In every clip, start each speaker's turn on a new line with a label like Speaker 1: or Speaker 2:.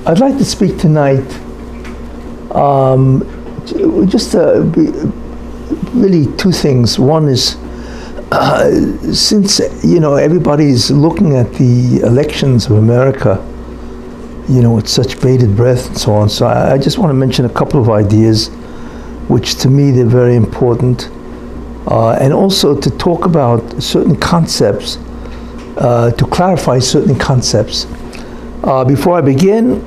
Speaker 1: I'd like to speak tonight just really two things. One is since everybody's looking at the elections of America, with such bated breath and so on. So I just want to mention a couple of ideas, which to me they're very important, and also to talk about certain concepts, to clarify certain concepts. Before I begin,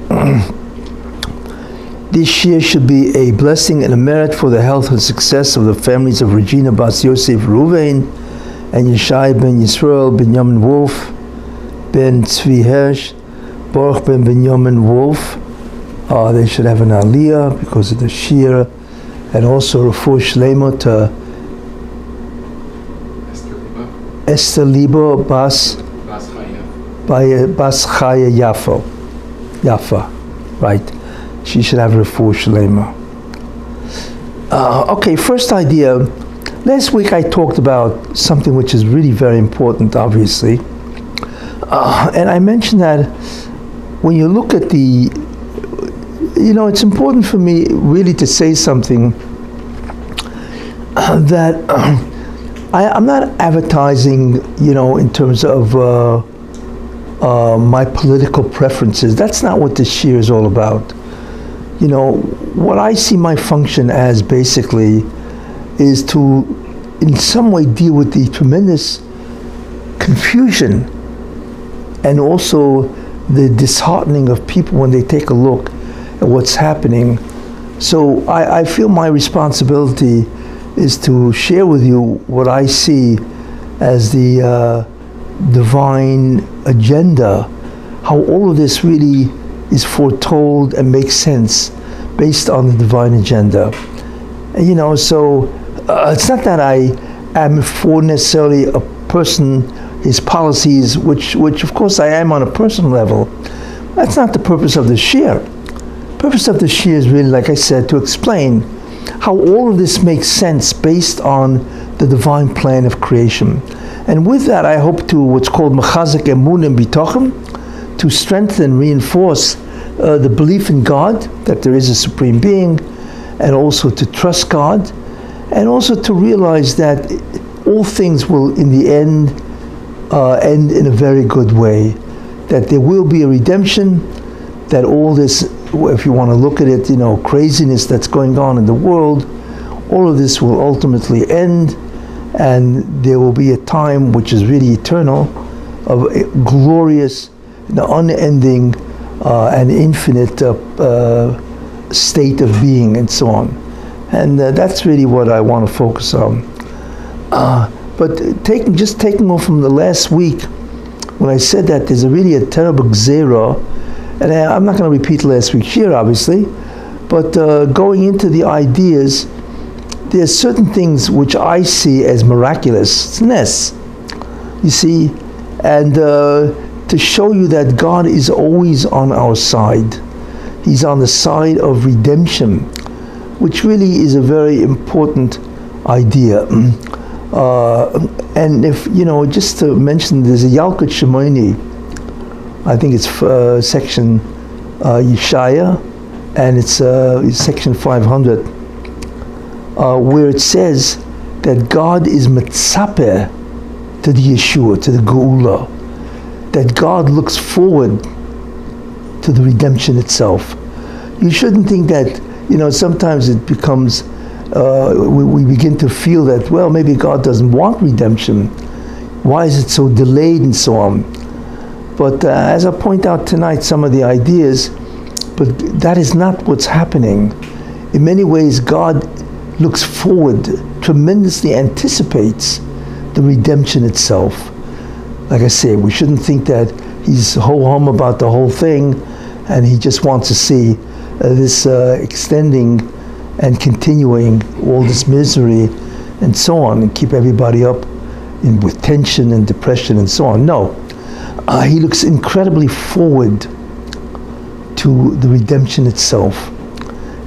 Speaker 1: this year should be a blessing and a merit for the health and success of the families of Regina Bas Yosef Ruvain and Yeshai ben Yisrael ben Yamin Wolf ben Tzvi Hersh Baruch ben Yamin Wolf. They should have an aliyah because of the shir, and also Refuah Shlema to Esther Libo Bas Chaya Yafa, right? She should have Refuah Shlema. Okay, first idea. Last week I talked about something which is really very important, obviously. And I mentioned that when you look at it's important for me really to say something that I'm not advertising, in terms of my political preferences. That's not what this shir is all about. What I see my function as basically is to, in some way, deal with the tremendous confusion and also the disheartening of people when they take a look at what's happening. So I feel my responsibility is to share with you what I see as the divine agenda, how all of this really is foretold and makes sense based on the divine agenda. And, so it's not that I am for necessarily a person, his policies, which of course I am on a personal level. That's not the purpose of the shir. The purpose of the shir is really, like I said, to explain how all of this makes sense based on the divine plan of creation. And with that, I hope to what's called mechazek emun and bitochen, to strengthen, reinforce the belief in God, that there is a supreme being, and also to trust God, and also to realize that all things will in the end in a very good way, that there will be a redemption, that all this, if you want to look at it, craziness that's going on in the world, all of this will ultimately end, and there will be a time which is really eternal, of a glorious, unending, and infinite state of being, and so on. And that's really what I want to focus on. But taking off from the last week, when I said that there's really a terrible gzera, and I'm not going to repeat last week's shir, obviously, but going into the ideas, there's certain things which I see as miraculous. It's nes, you see, and to show you that God is always on our side. He's on the side of redemption, which really is a very important idea. And if, just to mention, there's a Yalkut Shimoni, I think it's section Yeshaya, and it's section 500, where it says that God is mitzapeh to the Yeshua, to the Geula, that God looks forward to the redemption itself. You shouldn't think that, sometimes it becomes, we begin to feel that, well, maybe God doesn't want redemption. Why is it so delayed and so on? But as I point out tonight, some of the ideas, but that is not what's happening. In many ways, God looks forward, tremendously anticipates the redemption itself. Like I say, we shouldn't think that he's ho-hum about the whole thing and he just wants to see this extending and continuing all this misery and so on, and keep everybody up with tension and depression and so on. No, he looks incredibly forward to the redemption itself,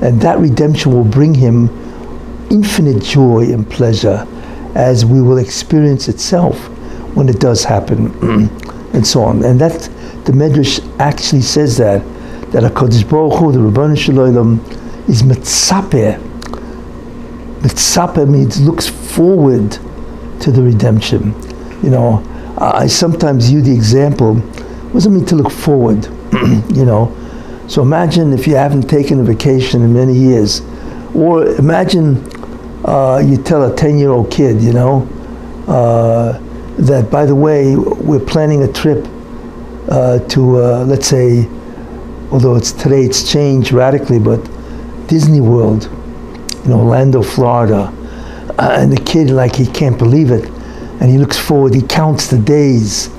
Speaker 1: and that redemption will bring him infinite joy and pleasure, as we will experience itself when it does happen, and so on. And that the Medrash actually says that that HaKadosh Baruch Hu, the Ribono Shel Olam, is mitzapeh. Mitzapeh means looks forward to the redemption. You know, I sometimes use the example, what does it mean to look forward? You know, so imagine if you haven't taken a vacation in many years, or imagine you tell a 10-year-old kid, you know, that, by the way, we're planning a trip to, let's say, although today it's changed radically, but Disney World in Orlando, Florida. And the kid, like, he can't believe it. And he looks forward, he counts the days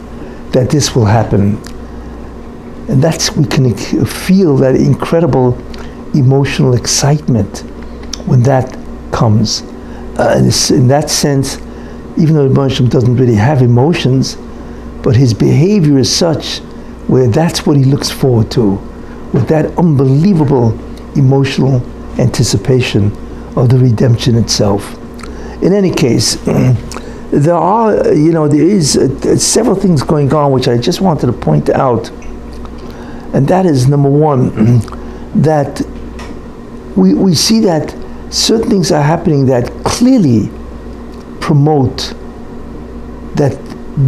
Speaker 1: that this will happen. And we can feel that incredible emotional excitement when that comes. In that sense, even though Moshe doesn't really have emotions, but his behavior is such where that's what he looks forward to, with that unbelievable emotional anticipation of the redemption itself. In any case, there is several things going on which I just wanted to point out. And that is, number one, that we see that certain things are happening that clearly promote that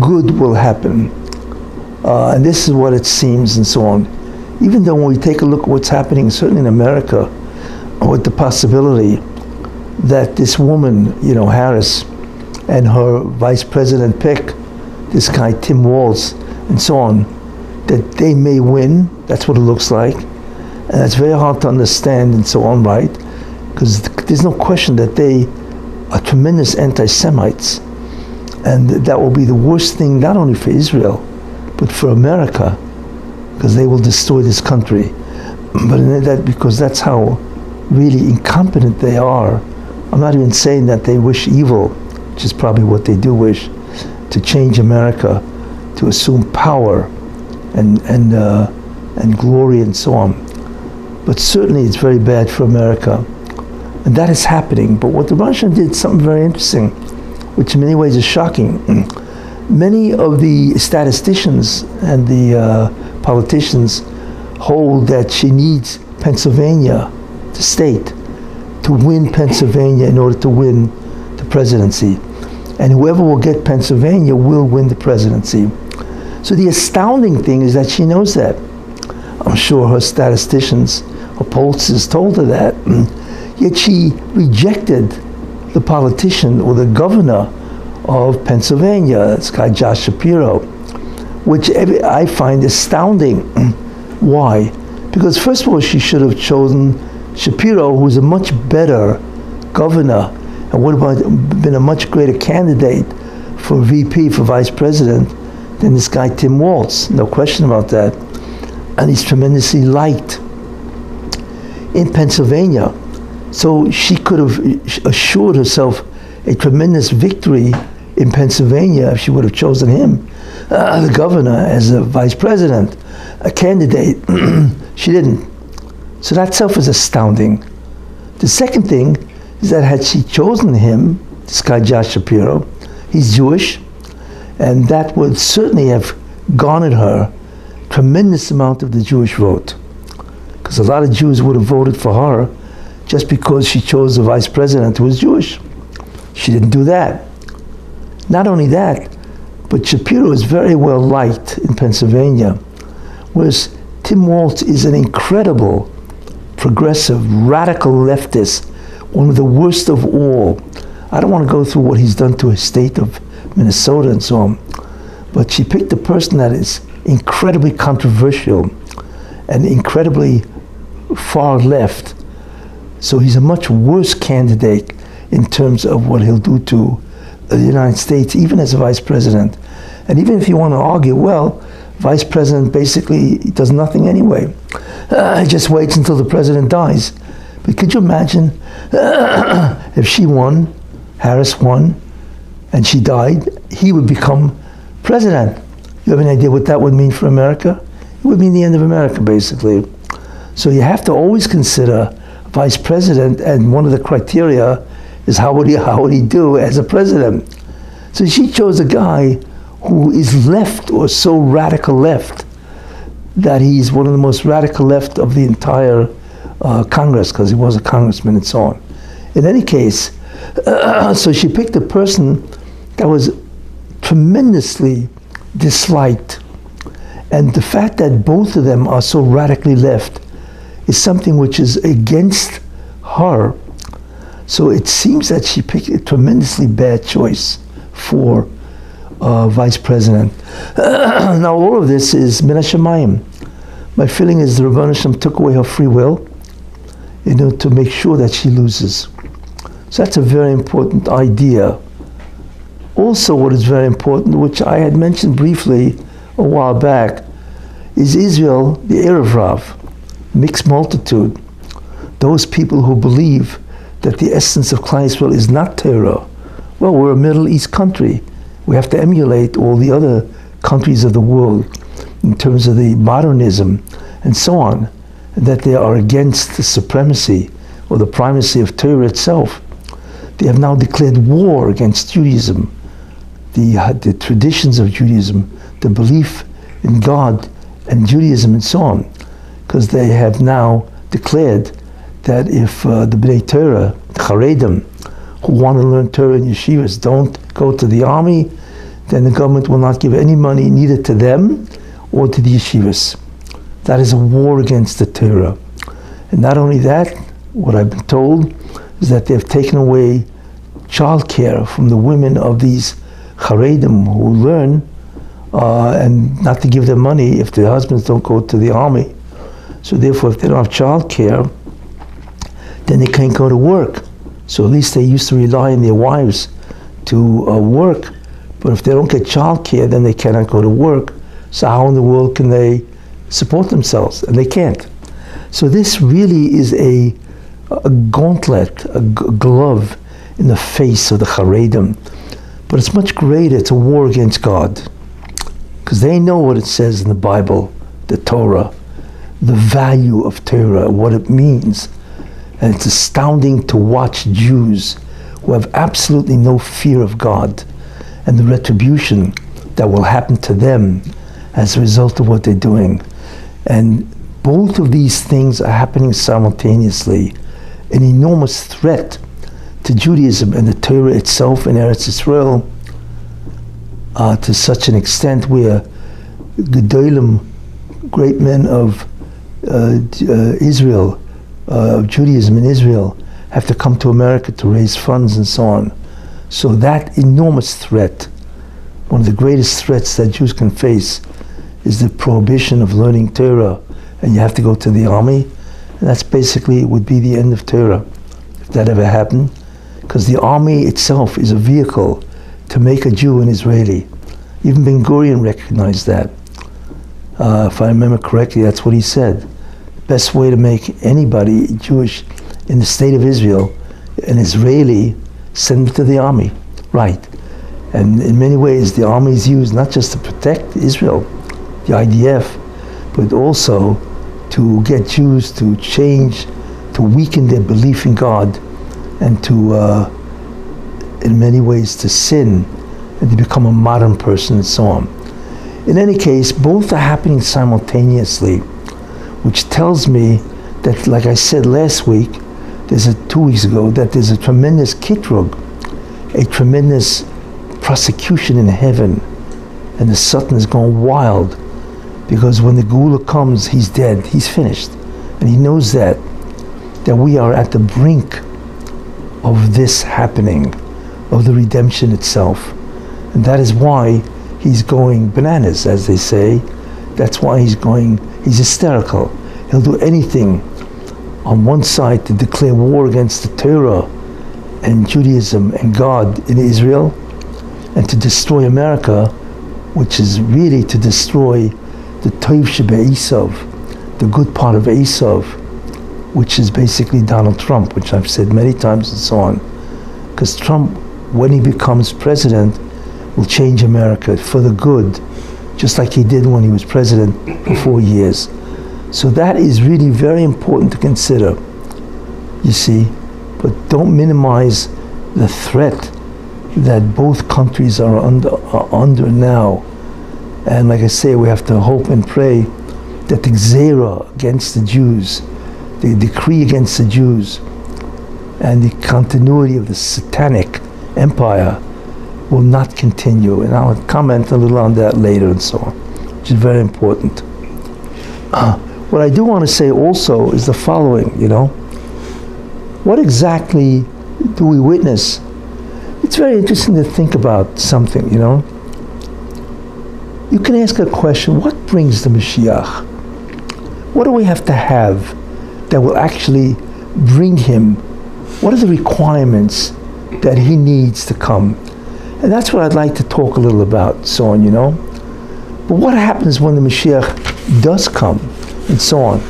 Speaker 1: good will happen. And this is what it seems, and so on. Even though when we take a look at what's happening, certainly in America, with the possibility that this woman, you know, Harris, and her vice president pick, this guy Tim Walz, and so on, that they may win. That's what it looks like. And that's very hard to understand, and so on, right? Because there's no question that they are tremendous anti-Semites. And that will be the worst thing, not only for Israel, but for America, because they will destroy this country. But because that's how really incompetent they are. I'm not even saying that they wish evil, which is probably what they do wish, to change America, to assume power and glory and so on. But certainly it's very bad for America. And that is happening. But what the Russian did, something very interesting, which in many ways is shocking. Many of the statisticians and the politicians hold that she needs Pennsylvania, the state, to win Pennsylvania in order to win the presidency. And whoever will get Pennsylvania will win the presidency. So the astounding thing is that she knows that. I'm sure her statisticians or pollsters told her that. Yet she rejected the politician or the governor of Pennsylvania, this guy Josh Shapiro, which I find astounding. Why? Because first of all, she should have chosen Shapiro, who's a much better governor and would have been a much greater candidate for VP, for vice president, than this guy Tim Walz. No question about that. And he's tremendously liked in Pennsylvania. So she could have assured herself a tremendous victory in Pennsylvania if she would have chosen him, the governor, as a vice president, a candidate. She didn't. So that itself is astounding. The second thing is that had she chosen him, this guy Josh Shapiro, he's Jewish, and that would certainly have garnered her tremendous amount of the Jewish vote. Because a lot of Jews would have voted for her just because she chose a vice president who was Jewish. She didn't do that. Not only that, but Shapiro is very well liked in Pennsylvania, whereas Tim Walz is an incredible, progressive, radical leftist, one of the worst of all. I don't want to go through what he's done to his state of Minnesota and so on, but she picked a person that is incredibly controversial and incredibly far left. So he's a much worse candidate in terms of what he'll do to the United States, even as a vice president. And even if you want to argue, well, vice president basically does nothing anyway. He just waits until the president dies. But could you imagine if she won, Harris won, and she died, he would become president. You have any idea what that would mean for America? It would mean the end of America, basically. So you have to always consider vice president, and one of the criteria is how would he do as a president. So she chose a guy who is left, or so radical left, that he's one of the most radical left of the entire Congress, because he was a congressman and so on. In any case, so she picked a person that was tremendously disliked. And the fact that both of them are so radically left is something which is against her. So it seems that she picked a tremendously bad choice for vice president. Now all of this is min hashamayim. My feeling is the Rebbeinu Shem took away her free will in order to make sure that she loses. So that's a very important idea. Also, what is very important, which I had mentioned briefly a while back, is Israel, the Erev Rav, mixed multitude. Those people who believe that the essence of Klal Yisrael is not Torah. Well, we're a Middle East country. We have to emulate all the other countries of the world in terms of the modernism and so on, and that they are against the supremacy or the primacy of Torah itself. They have now declared war against Judaism, the traditions of Judaism, the belief in God and Judaism and so on, because they have now declared that if the Bnei Torah, the Charedim, who want to learn Torah in yeshivas, don't go to the army, then the government will not give any money neither to them or to the yeshivas. That is a war against the Torah. And not only that, what I've been told is that they've taken away childcare from the women of these Charedim who learn, and not to give them money if their husbands don't go to the army. So therefore, if they don't have childcare, then they can't go to work. So at least they used to rely on their wives to work. But if they don't get childcare, then they cannot go to work. So how in the world can they support themselves? And they can't. So this really is a gauntlet, a glove in the face of the Charedim. But it's much greater. It's a war against God. Because they know what it says in the Bible, the Torah, the value of Torah, what it means. And it's astounding to watch Jews who have absolutely no fear of God and the retribution that will happen to them as a result of what they're doing. And both of these things are happening simultaneously. An enormous threat to Judaism and the Torah itself in Eretz Yisrael, to such an extent where Gedolim, great men of Israel, of Judaism in Israel, have to come to America to raise funds and so on. So that enormous threat, one of the greatest threats that Jews can face, is the prohibition of learning Torah, and you have to go to the army. And that's basically would be the end of Torah, if that ever happened, because the army itself is a vehicle to make a Jew an Israeli. Even Ben Gurion recognized that. If I remember correctly, that's what he said. The best way to make anybody Jewish in the state of Israel an Israeli, send them to the army. Right. And in many ways, the army is used not just to protect Israel, the IDF, but also to get Jews to change, to weaken their belief in God, and to, in many ways, to sin, and to become a modern person and so on. In any case, both are happening simultaneously, which tells me that, like I said last week, 2 weeks ago, that there's a tremendous kitrug, a tremendous prosecution in heaven, and the Satan is going wild, because when the Geula comes, he's dead, he's finished. And he knows that we are at the brink of this happening, of the redemption itself. And that is why he's going bananas, as they say. That's why he's hysterical. He'll do anything on one side to declare war against the Torah and Judaism and God in Israel, and to destroy America, which is really to destroy the Tov Shebe Esav, the good part of Esav, which is basically Donald Trump, which I've said many times and so on. Because Trump, when he becomes president, will change America for the good, just like he did when he was president for 4 years. So that is really very important to consider, you see. But don't minimize the threat that both countries are under now. And like I say, we have to hope and pray that the Gzera against the Jews, the decree against the Jews, and the continuity of the satanic empire will not continue. And I'll comment a little on that later and so on, which is very important. What I do want to say also is the following, what exactly do we witness? It's very interesting to think about something, You can ask a question, what brings the Mashiach? What do we have to have that will actually bring him? What are the requirements that he needs to come? And that's what I'd like to talk a little about, so on, But what happens when the Mashiach does come, and so on?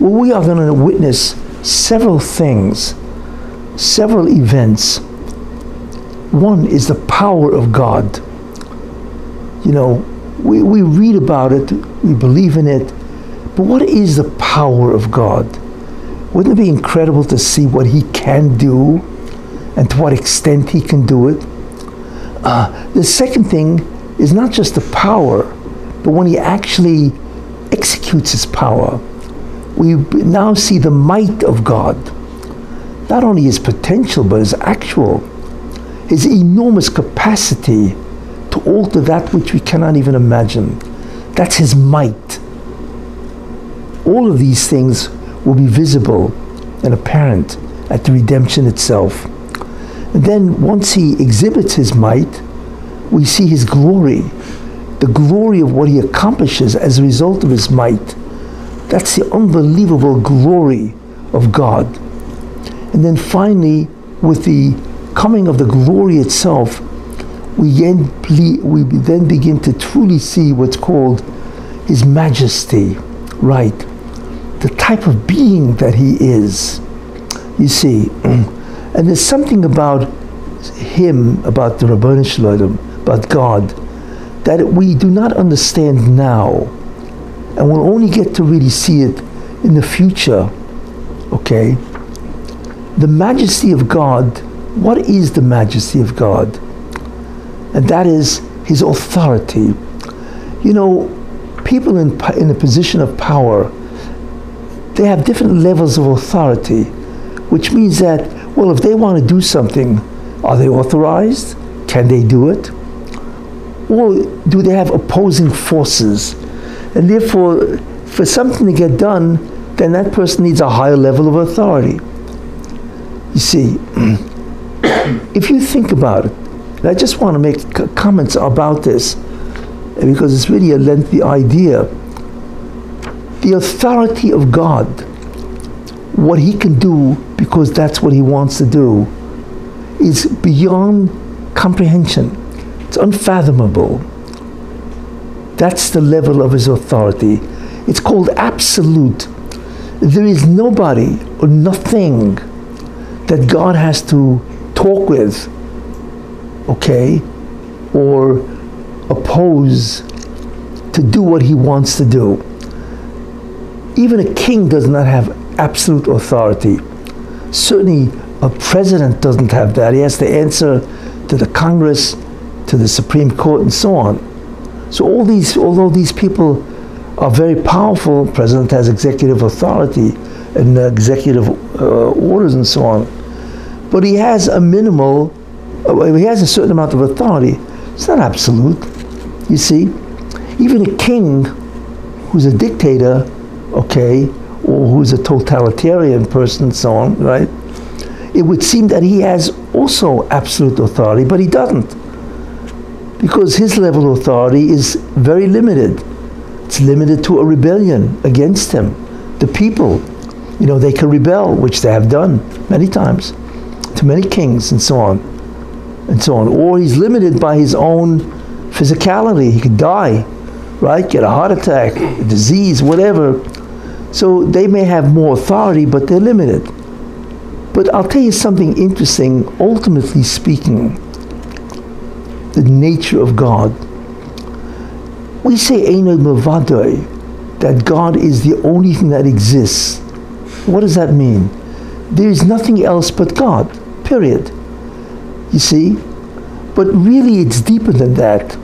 Speaker 1: Well, we are going to witness several things, several events. One is the power of God. We read about it, we believe in it, but what is the power of God? Wouldn't it be incredible to see what he can do and to what extent he can do it? The second thing is not just the power, but when he actually executes his power. We now see the might of God. Not only his potential, but his actual, his enormous capacity to alter that which we cannot even imagine. That's his might. All of these things will be visible and apparent at the redemption itself. And then once he exhibits his might, we see his glory, the glory of what he accomplishes as a result of his might. That's the unbelievable glory of God. And then finally, with the coming of the glory itself, we then begin to truly see what's called his majesty, right? The type of being that he is, you see. And there's something about him, about the Rabbi Shalom, about God, that we do not understand now, and we'll only get to really see it in the future, okay? The majesty of God, what is the majesty of God? And that is his authority. People in a position of power, they have different levels of authority, which means that, well, if they want to do something, are they authorized? Can they do it? Or do they have opposing forces? And therefore, for something to get done, then that person needs a higher level of authority. You see, if you think about it, and I just want to make comments about this, because it's really a lengthy idea. The authority of God, what he can do because that's what he wants to do, is beyond comprehension. It's unfathomable. That's the level of his authority. It's called absolute. There is nobody or nothing that God has to talk with, okay, or oppose to do what he wants to do. Even a king does not have absolute authority. Certainly a president doesn't have that. He has to answer to the Congress, to the Supreme Court, and so on. So although these people are very powerful, the president has executive authority and executive orders and so on, but he has a minimal, he has a certain amount of authority. It's not absolute, you see. Even a king who's a dictator, okay, or who's a totalitarian person and so on, right? It would seem that he has also absolute authority, but he doesn't. Because his level of authority is very limited. It's limited to a rebellion against him. The people, they can rebel, which they have done many times, to many kings and so on, and so on. Or he's limited by his own physicality. He could die, right? Get a heart attack, a disease, whatever. So they may have more authority, but they're limited. But I'll tell you something interesting, ultimately speaking, the nature of God. We say Einod Mavadoi, that God is the only thing that exists. What does that mean? There is nothing else but God, period. You see? But really it's deeper than that.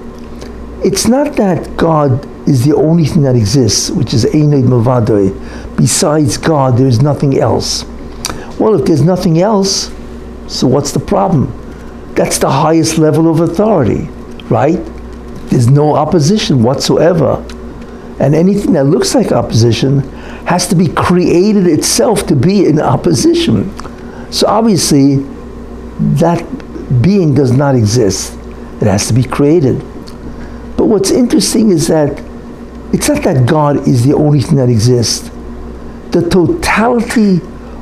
Speaker 1: It's not that God is the only thing that exists, which is Einod Mavadoi. Besides God, there is nothing else. Well, if there's nothing else, so what's the problem? That's the highest level of authority, right? There's no opposition whatsoever. And anything that looks like opposition has to be created itself to be in opposition. So obviously, that being does not exist. It has to be created. But what's interesting is that it's not that God is the only thing that exists. The totality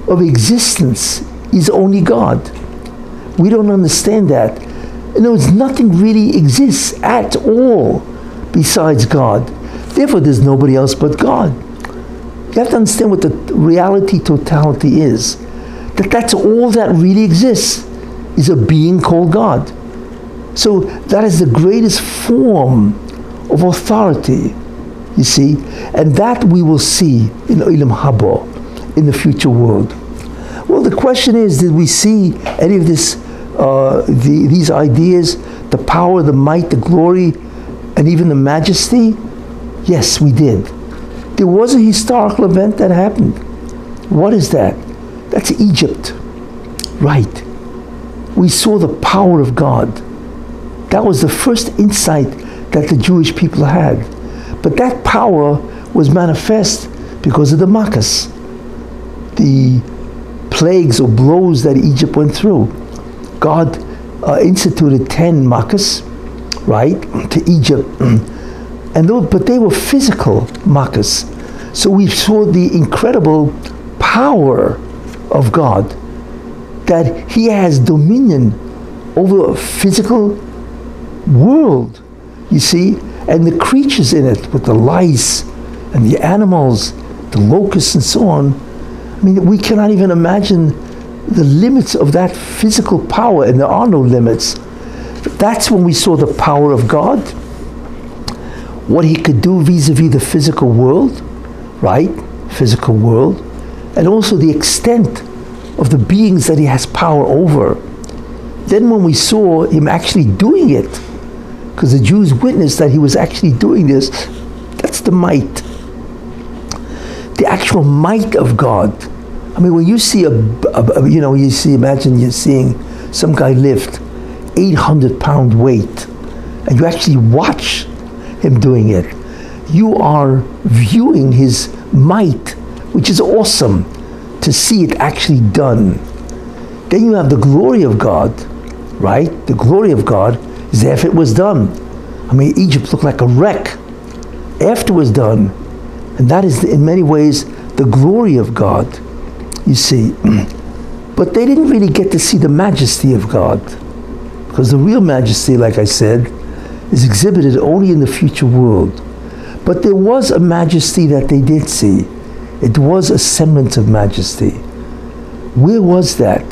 Speaker 1: of existence is only God. We don't understand that. In other words, nothing really exists at all besides God. Therefore, there's nobody else but God. You have to understand what the reality totality is. That's all that really exists, is a being called God. So that is the greatest form of authority, you see, and that we will see in Olam Haba, in the future world. Well, the question is, did we see any of this, these ideas, the power, the might, the glory, and even the majesty? Yes, we did. There was a historical event that happened. What is that? That's Egypt. Right. We saw the power of God. That was the first insight that the Jewish people had. But that power was manifest because of the makas, the plagues or blows that Egypt went through. God instituted 10 makas, right, to Egypt. But they were physical makas. So we saw the incredible power of God, that He has dominion over a physical world, you see, and the creatures in it, with the lice and the animals, the locusts and so on. I mean, we cannot even imagine the limits of that physical power, and there are no limits. That's when we saw the power of God, what He could do vis-a-vis the physical world, right? Physical world, and also the extent of the beings that He has power over. Then when we saw Him actually doing it, because the Jews witnessed that He was actually doing this, that's the might. The actual might of God. I mean, when you see imagine you're seeing some guy lift 800-pound weight, and you actually watch him doing it. You are viewing His might, which is awesome to see it actually done. Then you have the glory of God, right? The glory of God is after it was done. I mean, Egypt looked like a wreck after it was done. And that is, in many ways, the glory of God, you see. But they didn't really get to see the majesty of God, because the real majesty, like I said, is exhibited only in the future world. But there was a majesty that they did see. It was a semblance of majesty. Where was that?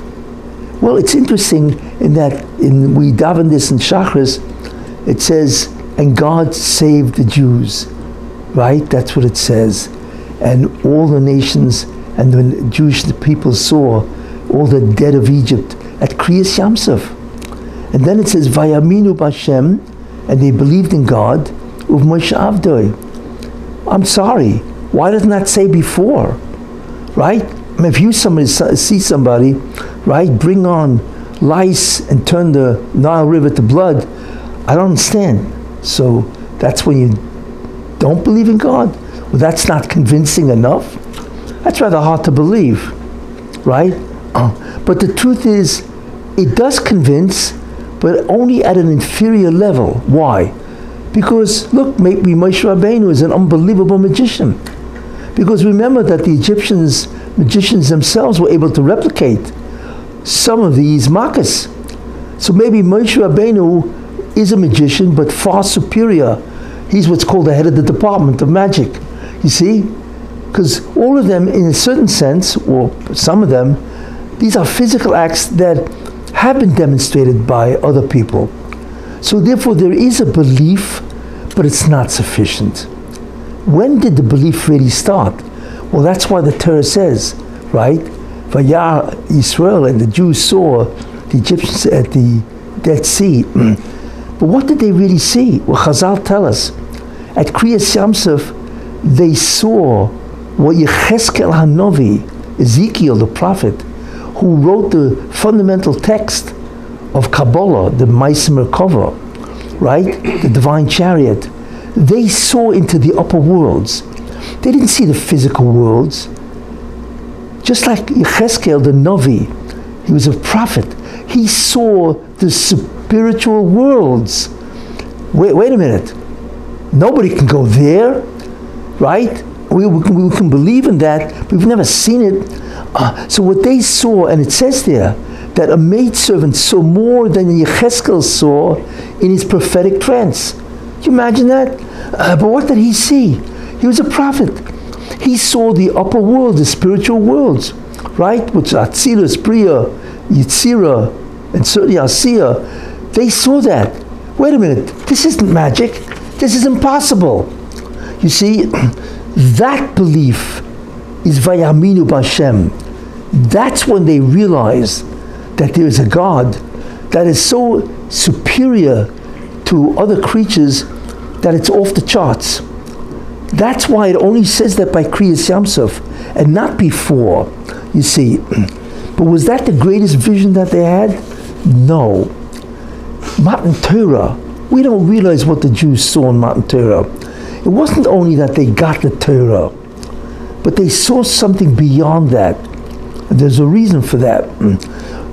Speaker 1: Well, it's interesting in that we daven this in Shachris, it says, and God saved the Jews, right? That's what it says. And all the nations and the Jewish people saw all the dead of Egypt at Kriyas Yamsuf. And then it says, Vayaminu b'Hashem, and they believed in God, Uv Moshe Avdoi. I'm sorry, why doesn't that say before, right? I mean, if you see somebody, right, bring on lice and turn the Nile River to blood, I don't understand. So that's when you don't believe in God? Well, that's not convincing enough. That's rather hard to believe, right? But the truth is, it does convince, but only at an inferior level. Why? Because, look, maybe Moshe Rabbeinu is an unbelievable magician. Because remember that the Egyptians, magicians themselves, were able to replicate some of these makas. So maybe Moshe Rabbeinu is a magician, but far superior. He's what's called the head of the department of magic. You see? Because all of them, in a certain sense, or some of them, these are physical acts that have been demonstrated by other people. So therefore there is a belief, but it's not sufficient. When did the belief really start? Well, that's why the Torah says, right? Vayar Yisrael, and the Jews saw the Egyptians at the Dead Sea. But what did they really see? Well, Chazal tell us, At Kriyas Yamsuf, they saw what Yecheskel Hanovi, Ezekiel the prophet, who wrote the fundamental text of Kabbalah, the Ma'aseh Merkava, right? The divine chariot. They saw into the upper worlds. They didn't see the physical worlds. Just like Yecheskel the Novi, he was a prophet. He saw the spiritual worlds. Wait a minute. Nobody can go there, right? We can believe in that, but we've never seen it. So what they saw, and it says there, that a maidservant saw more than Yecheskel saw in his prophetic trance. Can you imagine that? But what did he see? He was a prophet. He saw the upper world, the spiritual worlds, right? Which are Atzilus, Bria, Yitzira, and certainly Asiya. They saw that. Wait a minute, this isn't magic. This is impossible. You see, that belief is Vayaminu B'Hashem. That's when they realize that there is a God that is so superior to other creatures that it's off the charts. That's why it only says that by Kriyas Yamsuf and not before, you see. But was that the greatest vision that they had? No. Matan Torah, we don't realize what the Jews saw in Matan Torah. It wasn't only that they got the Torah, but they saw something beyond that. And there's a reason for that.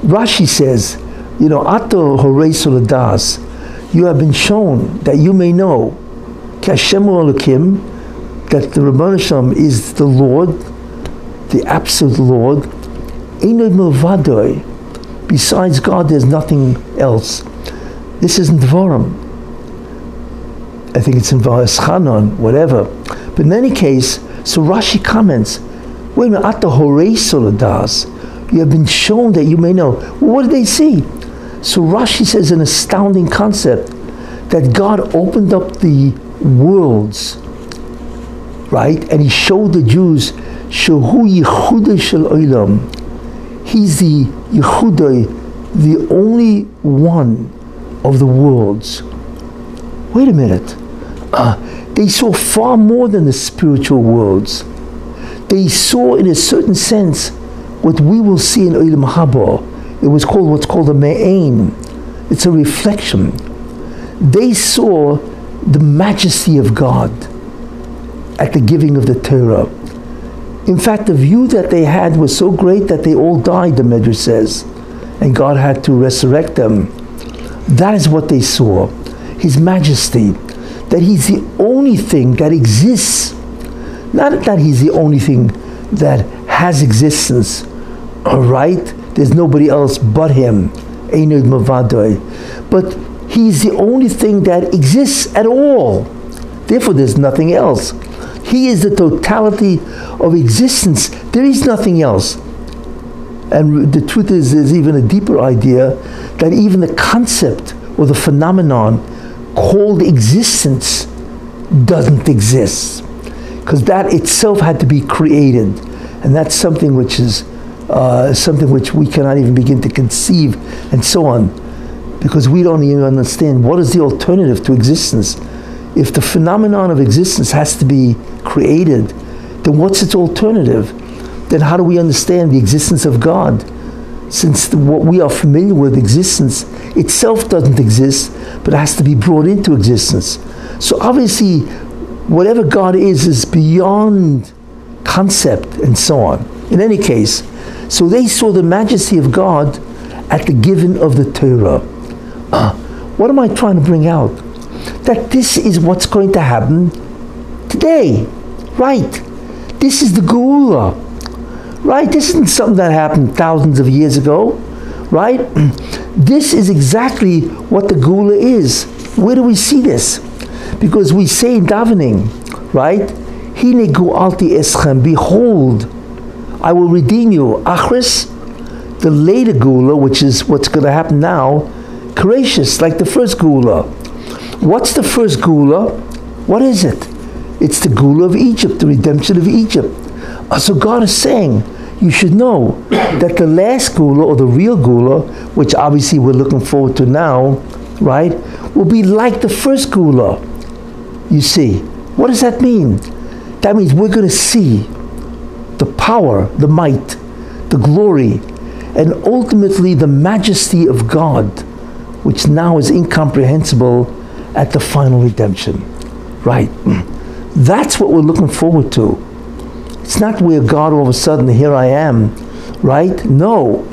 Speaker 1: Rashi says, Ato Horei Soladas, you have been shown that you may know, Ki Hashem Elokim, that the Rebbeinu Shalom is the Lord, the absolute Lord. Einod Milvadoi. Besides God, there's nothing else. This isn't Dvarim. I think it's in Va'eschanon, whatever. But in any case, so Rashi comments, wait a minute, at the Horei Soladas, you have been shown that you may know. Well, what did they see? So Rashi says an astounding concept, that God opened up the worlds, right? And he showed the Jews, Shehu Yechudai Shel Olam. He's the Yechudai, the only one of the worlds. Wait a minute. They saw far more than the spiritual worlds. They saw, in a certain sense, what we will see in Olam Haba. It was called what's called a me'ain. It's a reflection. They saw the majesty of God at the giving of the Torah. In fact, the view that they had was so great that they all died, the Medrash says, and God had to resurrect them. That is what they saw. His majesty, that he's the only thing that exists, not that he's the only thing that has existence, all right? There's nobody else but him, Einod Mavadoi, but he's the only thing that exists at all. Therefore, there's nothing else. He is the totality of existence. There is nothing else. And the truth is, there's even a deeper idea that even the concept or the phenomenon called existence doesn't exist, because that itself had to be created, and that's something which is something which we cannot even begin to conceive, and so on, because we don't even understand what is the alternative to existence. If the phenomenon of existence has to be created, then what's its alternative? Then how do we understand the existence of God? Since what we are familiar with, existence itself doesn't exist, but it has to be brought into existence. So obviously, whatever God is beyond concept and so on. In any case, so they saw the majesty of God at the giving of the Torah. What am I trying to bring out? That this is what's going to happen today, right? This is the Geula, right? This isn't something that happened thousands of years ago, right? This is exactly what the Geula is. Where do we see this? Because we say in davening, right? Hine gu'alti eschem, behold, I will redeem you. Achris, the later Geula, which is what's going to happen now, gracious, like the first Geula. What's the first Geula? What is it? It's the Geula of Egypt, the redemption of Egypt. So God is saying, you should know that the last Geula, or the real Geula, which obviously we're looking forward to now, right, will be like the first Geula. You see, What does that mean? That means we're going to see the power, the might, the glory, and ultimately the majesty of God, which now is incomprehensible at the final redemption. Right. That's what we're looking forward to. It's not where God all of a sudden, here I am, right? No.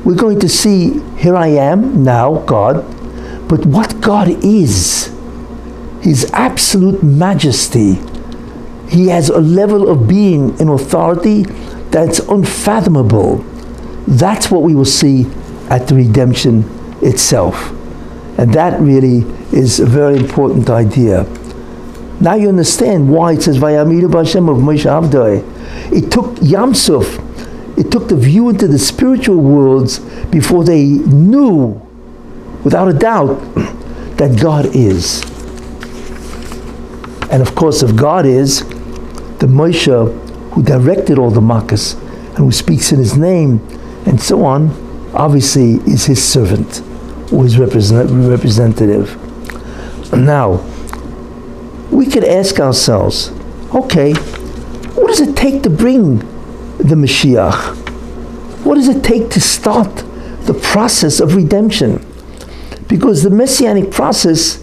Speaker 1: We're going to see, here I am now, God, but what God is, His absolute majesty. He has a level of being and authority that's unfathomable. That's what we will see at the redemption itself. And that really is a very important idea. Now you understand why it says, Vayamidu b'Hashem of Moshe Avdoi. It took Yamsuf, it took the view into the spiritual worlds before they knew, without a doubt, that God is. And of course, if God is, the Moshe who directed all the Makkos and who speaks in his name and so on, obviously is his servant or his representative. Now, we could ask ourselves, okay, what does it take to bring the Mashiach? What does it take to start the process of redemption? Because the Messianic process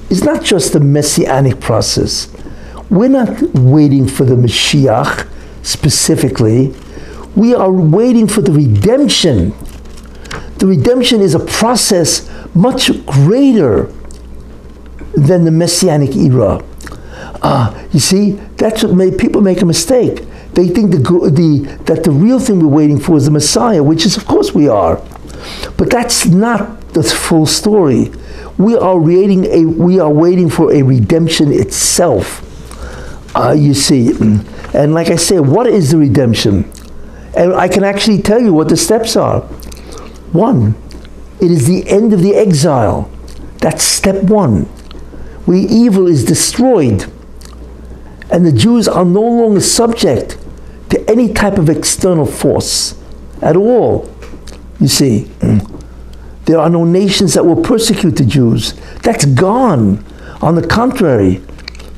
Speaker 1: is not just the Messianic process. We're not waiting for the Mashiach specifically. We are waiting for the redemption. The redemption is a process much greater than the Messianic era. You see, that's what people make a mistake. They think that the real thing we're waiting for is the Messiah, which is, of course, we are. But that's not the full story. We are waiting for a redemption itself. You see, and like I say, what is the redemption? And I can actually tell you what the steps are. One, it is the end of the exile. That's step one, where evil is destroyed, and the Jews are no longer subject to any type of external force at all. You see, there are no nations that will persecute the Jews. That's gone. On the contrary,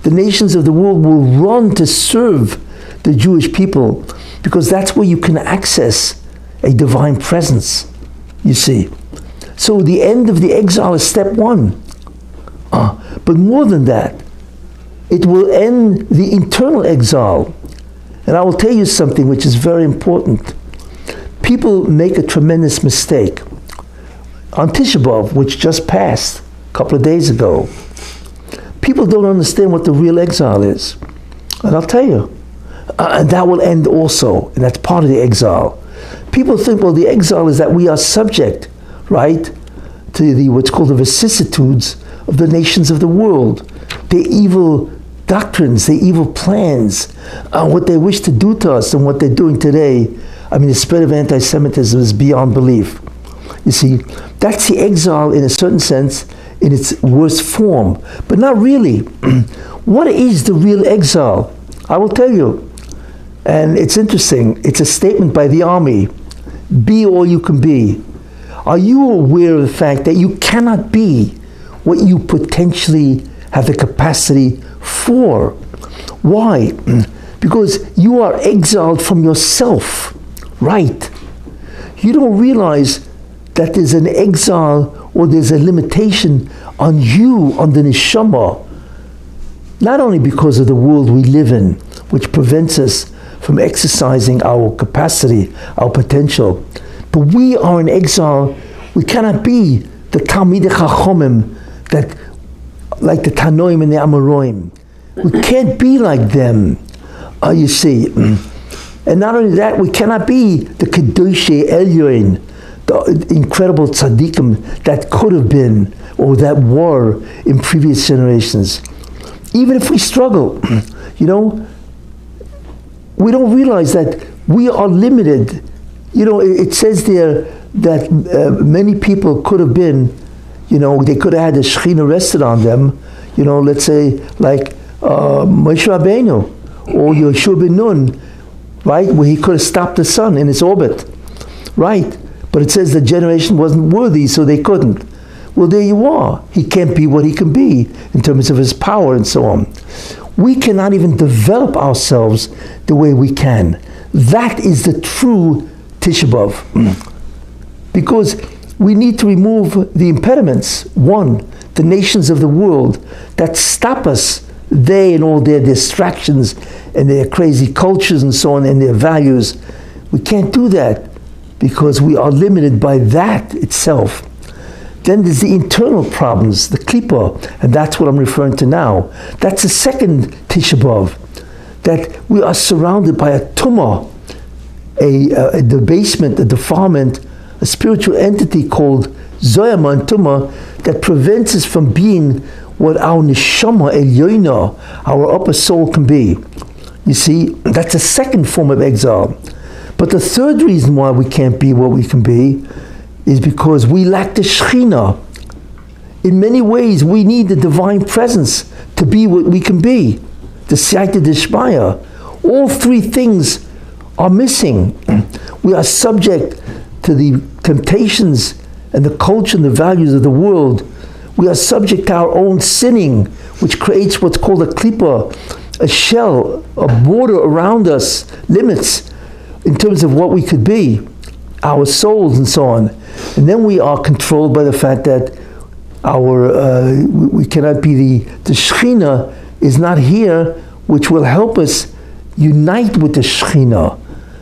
Speaker 1: the nations of the world will run to serve the Jewish people, because that's where you can access a divine presence, you see. So the end of the exile is step one. But more than that, it will end the internal exile. And I will tell you something which is very important. People make a tremendous mistake. On Tisha B'Av, which just passed a couple of days ago, people don't understand what the real exile is. And I'll tell you. And that will end also, and that's part of the exile. People think, well, the exile is that we are subject, right, to what's called the vicissitudes of the nations of the world, their evil doctrines, their evil plans, what they wish to do to us and what they're doing today. I mean, the spread of anti-Semitism is beyond belief. You see, that's the exile in a certain sense, in its worst form, but not really. What is the real exile? I will tell you. And it's interesting. It's a statement by the army. Be all you can be. Are you aware of the fact that you cannot be what you potentially have the capacity for? Why? Because you are exiled from yourself, right? You don't realize that there's an exile or there's a limitation on you, on the neshama, not only because of the world we live in, which prevents us from exercising our capacity, our potential, but we are in exile. We cannot be the Talmidei Chachomim, that, like the Tanoim and the Amoraim. We can't be like them, you see. And not only that, we cannot be the Kedoshei Elyoin, the incredible tzaddikim that could have been, or that were in previous generations. Even if we struggle, you know, we don't realize that we are limited. You know, it says there that many people could have been, you know, they could have had the Shekhinah rested on them, you know, let's say like Moshe Rabbeinu or Yeshua ben Nun, right, where he could have stopped the sun in its orbit, right? But it says the generation wasn't worthy, so they couldn't. Well, there you are. He can't be what he can be in terms of his power and so on. We cannot even develop ourselves the way we can. That is the true Tisha B'Av. Because we need to remove the impediments. One, the nations of the world that stop us, they and all their distractions and their crazy cultures and so on and their values. We can't do that because we are limited by that itself. Then there's the internal problems, the klipa, and that's what I'm referring to now. That's the second Tisha B'Av, that we are surrounded by a tumah, a debasement, a defilement, a spiritual entity called Zoyama and Tumah that prevents us from being what our neshama elyoina, our upper soul, can be. You see, that's a second form of exile. But the third reason why we can't be what we can be is because we lack the Shekhinah. In many ways, we need the divine presence to be what we can be, the Siyata Deshmaya. All three things are missing. We are subject to the temptations and the culture and the values of the world. We are subject to our own sinning, which creates what's called a klipa, a shell, a border around us, limits in terms of what we could be, our souls and so on. And then we are controlled by the fact that we cannot be the Shekhinah is not here, which will help us unite with the Shekhinah.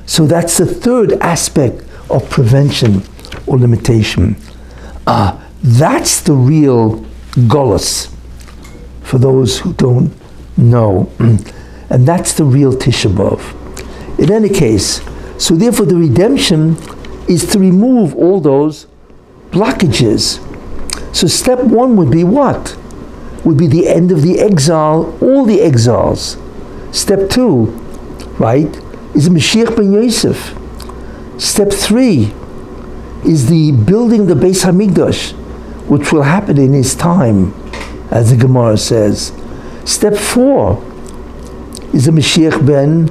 Speaker 1: So that's the third aspect of prevention or limitation. That's the real golus for those who don't know. And that's the real Tisha B'Av. In any case, so therefore the redemption is to remove all those blockages. So step one would be what? Would be the end of the exile, all the exiles. Step two, right, is Mashiach ben Yosef. Step three is the building the Beis Hamikdash, which will happen in his time, as the Gemara says. Step four is the Mashiach ben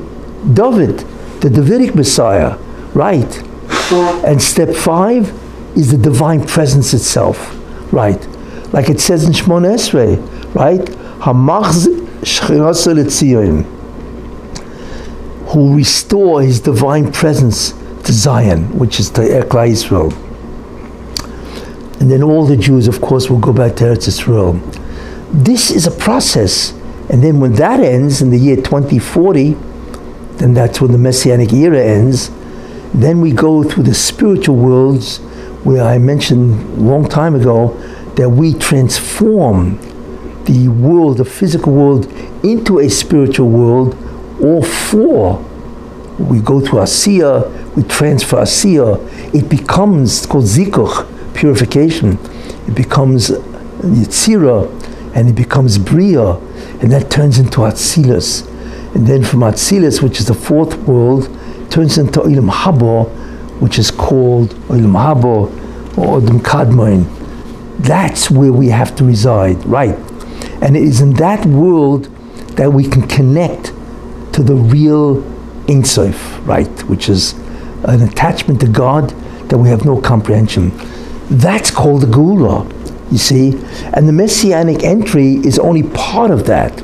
Speaker 1: David, the Davidic Messiah, right? And step five is the divine presence itself, right? Like it says in Shmona Esrei, right? Hamachz Shechinasa L'Tzion, who restore his divine presence to Zion, which is to Klal Yisrael. And then all the Jews, of course, will go back to Eretz Yisrael. This is a process. And then when that ends in the year 2040, then that's when the Messianic era ends. Then we go through the spiritual worlds, where I mentioned a long time ago that we transform the world, the physical world, into a spiritual world. All four. We go through Asiyah, we transfer Asiyah. It becomes, it's called Zikuch, purification. It becomes Yitzira, and it becomes Bria, and that turns into Atzilus. And then from Atzilus, which is the fourth world, turns into Olam Haba, which is called Olam Haba or Odom Kadmon. That's where we have to reside, right? And it is in that world that we can connect to the real Ein Sof, right? Which is an attachment to God that we have no comprehension. That's called the Geula, you see? And the Messianic entry is only part of that.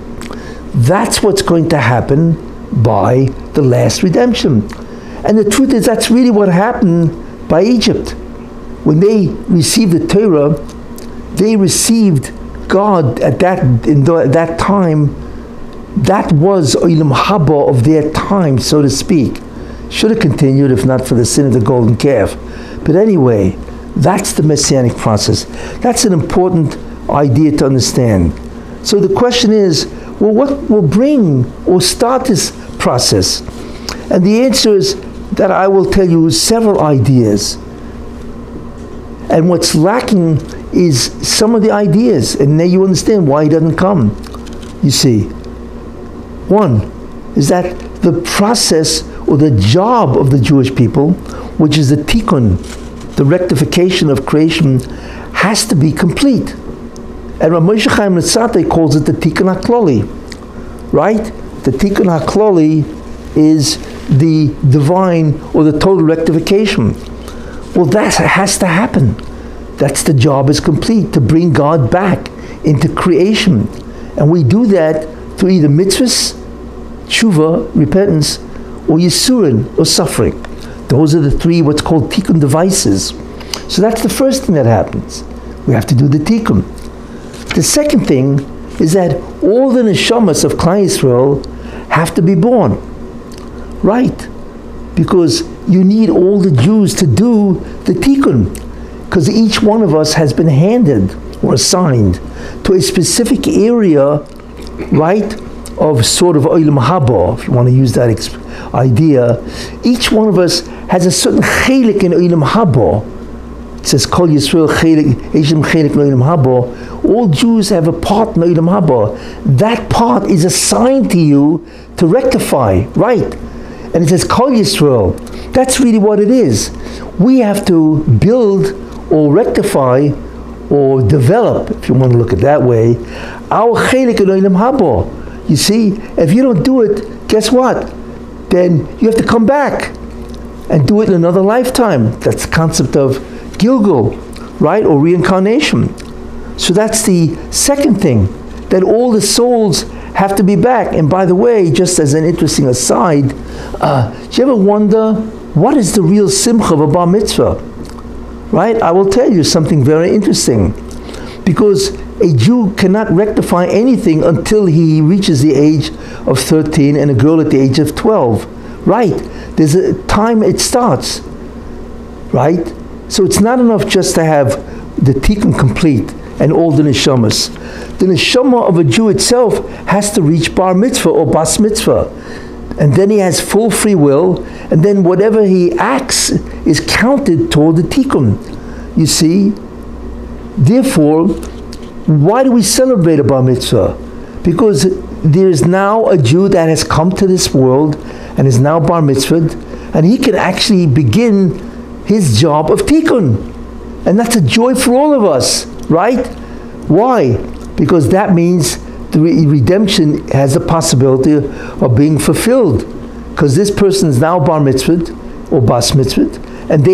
Speaker 1: That's what's going to happen by the last redemption. And the truth is, that's really what happened by Egypt. When they received the Torah, they received God at that time. That was Olam Haba of their time, so to speak. Should have continued if not for the sin of the golden calf. But anyway, that's the Messianic process. That's an important idea to understand. So the question is, well, what will bring or start this process? And the answer is that I will tell you several ideas. And what's lacking is some of the ideas, and now you understand why he doesn't come. You see, one is that the process or the job of the Jewish people, which is the tikkun, the rectification of creation, has to be complete. And Rav Moshe Chaim Luzzatto calls it the tikkun hakloli, right? The tikkun hakloli is the divine or the total rectification. Well, that has to happen. That's the job is complete, to bring God back into creation. And we do that through either mitzvahs, tshuva, repentance, or yisurin, or suffering. Those are the three what's called tikkun devices. So that's the first thing that happens. We have to do the tikkun. The second thing is that all the neshamas of Klal Yisrael have to be born. Right? Because you need all the Jews to do the tikkun. Because each one of us has been handed or assigned to a specific area, right, of sort of olam haba, if you want to use that idea. Each one of us has a certain chelik in olam haba. It says, Kol Yisrael chelik, Eishim chelik olam haba. All Jews have a part in olam haba. That part is assigned to you to rectify, right? And it says, Kol Yisrael. That's really what it is. We have to build or rectify or develop, if you want to look at it that way, our chelik in olam haba. You see, if you don't do it, guess what? Then you have to come back and do it in another lifetime. That's the concept of Gilgul, right? Or reincarnation. So that's the second thing, that all the souls have to be back. And by the way, just as an interesting aside, do you ever wonder, what is the real simcha of a bar mitzvah? Right? I will tell you something very interesting. Because a Jew cannot rectify anything until he reaches the age of 13 and a girl at the age of 12. Right? There's a time it starts. Right? So it's not enough just to have the tikkun complete and all the neshamas. The neshama of a Jew itself has to reach bar mitzvah or bas mitzvah. And then he has full free will, and then whatever he acts is counted toward the tikkun. You see? Therefore, why do we celebrate a bar mitzvah? Because there is now a Jew that has come to this world and is now bar mitzvahed, and he can actually begin his job of tikkun. And that's a joy for all of us, right? Why? Because that means the redemption has the possibility of being fulfilled. Because this person is now bar mitzvahed or bas mitzvahed, and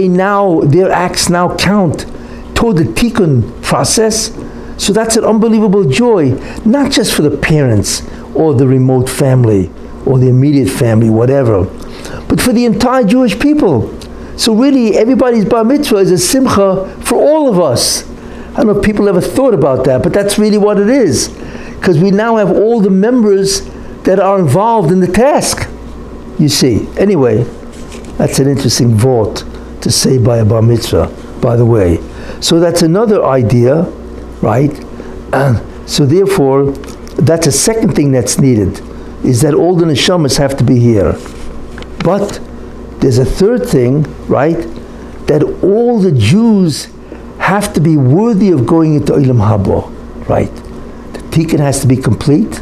Speaker 1: their acts now count toward the tikkun process. So that's an unbelievable joy, not just for the parents or the remote family or the immediate family, whatever, but for the entire Jewish people. So really, everybody's bar mitzvah is a simcha for all of us. I don't know if people ever thought about that, but that's really what it is. Because we now have all the members that are involved in the task, you see. Anyway, that's an interesting vort to say by a bar mitzvah, by the way. So that's another idea, right? So therefore, that's a second thing that's needed, is that all the neshamas have to be here. But there's a third thing, right? That all the Jews have to be worthy of going into olam haba, right? The tikkun has to be complete.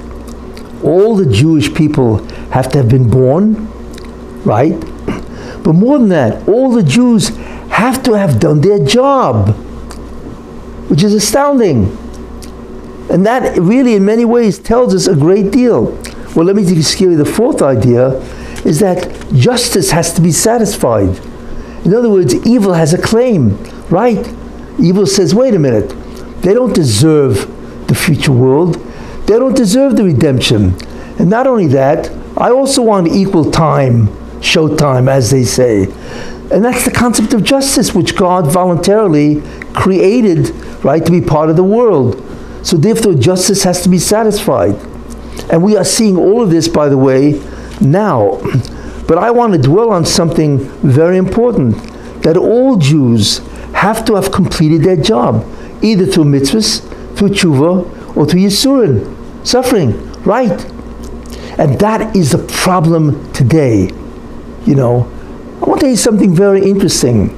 Speaker 1: All the Jewish people have to have been born, right? But more than that, all the Jews have to have done their job, which is astounding. And that really in many ways tells us a great deal. Well, let me just give you the fourth idea, is that justice has to be satisfied. In other words, evil has a claim, right? Evil says, wait a minute, they don't deserve the future world. They don't deserve the redemption. And not only that, I also want equal time, showtime, as they say. And that's the concept of justice, which God voluntarily created, right, to be part of the world. So therefore, justice has to be satisfied. And we are seeing all of this, by the way, now. But I want to dwell on something very important, that all Jews have to have completed their job, either through mitzvahs, through tshuva, or through yisurin, suffering, right? And that is the problem today. You know, I want to tell you something very interesting.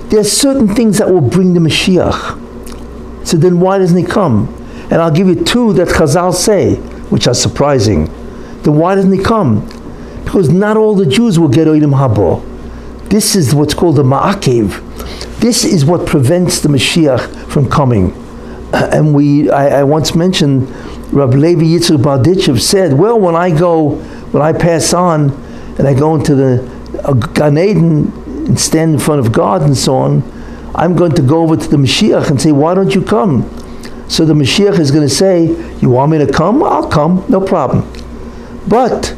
Speaker 1: There are certain things that will bring the Moshiach. So then why doesn't he come? And I'll give you two that Chazal say, which are surprising. Then why doesn't he come? Because not all the Jews will get olam haba. This is what's called a ma'akev. This is what prevents the Mashiach from coming. And I once mentioned, Rabbi Levi Yitzchak Barditchev said, well, when I pass on, and I go into the Gan Eden and stand in front of God and so on, I'm going to go over to the Mashiach and say, why don't you come? So the Mashiach is going to say, you want me to come? I'll come, no problem. But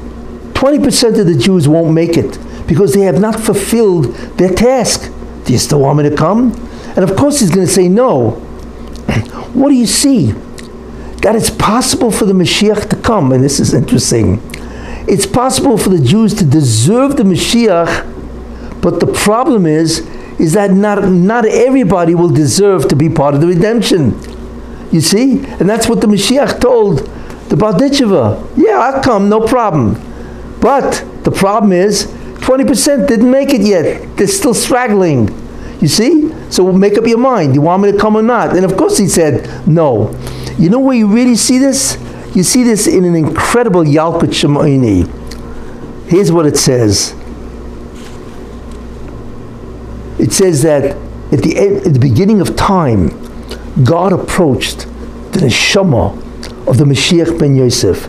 Speaker 1: 20% of the Jews won't make it because they have not fulfilled their task. Do you still want me to come? And of course he's going to say no. What do you see? That it's possible for the Mashiach to come, and this is interesting. It's possible for the Jews to deserve the Mashiach, but the problem is that not everybody will deserve to be part of the redemption. You see? And that's what the Mashiach told the Balditcheva. Yeah, I'll come, no problem. But the problem is 20% didn't make it yet. They're still straggling. You see? So make up your mind. You want me to come or not? And of course he said no. You know where you really see this? You see this in an incredible Yalkut Shemaini. Here's what it says. It says that at the beginning of time, God approached the neshama of the Mashiach ben Yosef.